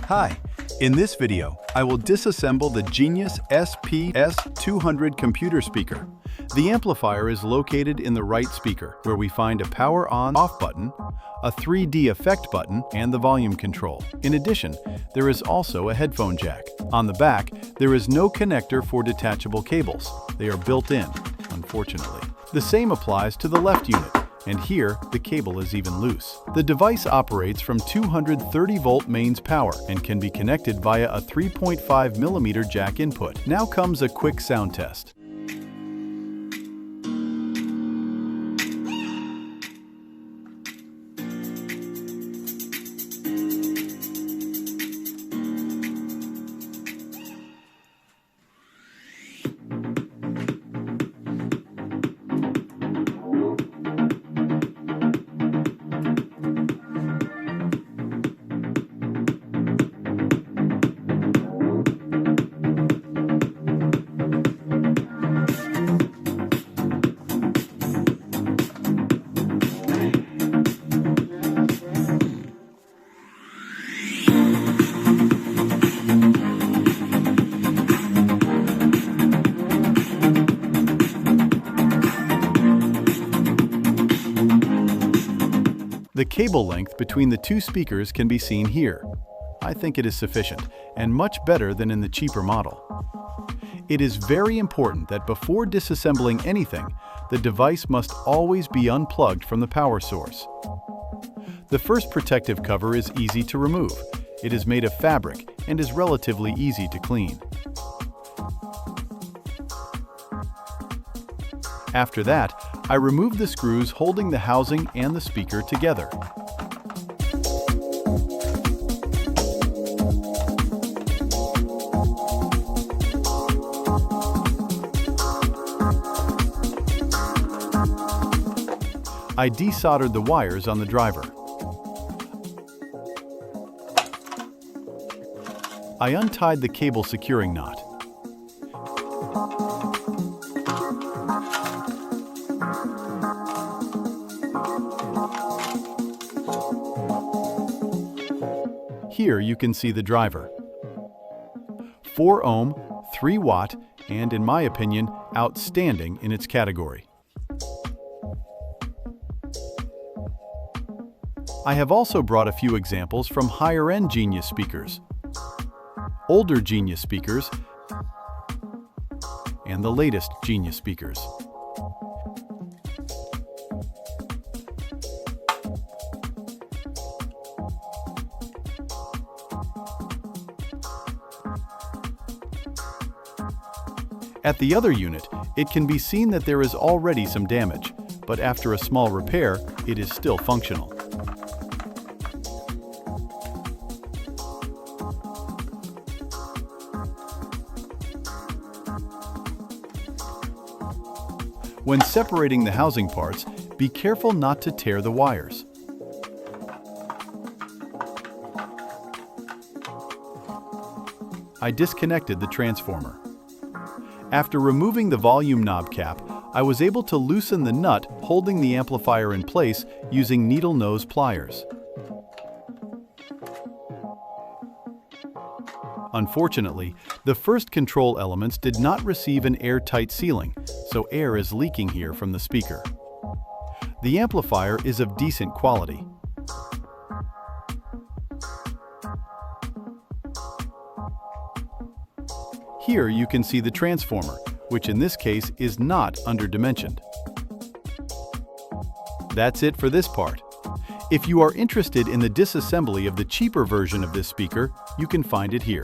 Hi, in this video, I will disassemble the Genius SP-S200 computer speaker. The amplifier is located in the right speaker, where we find a power on/off button, a 3D effect button, and the volume control. In addition, there is also a headphone jack. On the back, there is no connector for detachable cables. They are built in, unfortunately. The same applies to the left unit, and here the cable is even loose. The device operates from 230-volt mains power and can be connected via a 3.5mm jack input. Now comes a quick sound test. The cable length between the two speakers can be seen here. I think it is sufficient, and much better than in the cheaper model. It is very important that before disassembling anything, the device must always be unplugged from the power source. The first protective cover is easy to remove. It is made of fabric and is relatively easy to clean. After that, I remove the screws holding the housing and the speaker together. I desoldered the wires on the driver. I untied the cable securing knot. Here you can see the driver. 4 ohm, 3 watt, and in my opinion, outstanding in its category. I have also brought a few examples from higher-end Genius speakers, older Genius speakers, and the latest Genius speakers. At the other unit, it can be seen that there is already some damage, but after a small repair, it is still functional. When separating the housing parts, be careful not to tear the wires. I disconnected the transformer. After removing the volume knob cap, I was able to loosen the nut holding the amplifier in place using needle nose pliers. Unfortunately, the first control elements did not receive an airtight sealing, so air is leaking here from the speaker. The amplifier is of decent quality. Here you can see the transformer, which in this case is not underdimensioned. That's it for this part. If you are interested in the disassembly of the cheaper version of this speaker, you can find it here.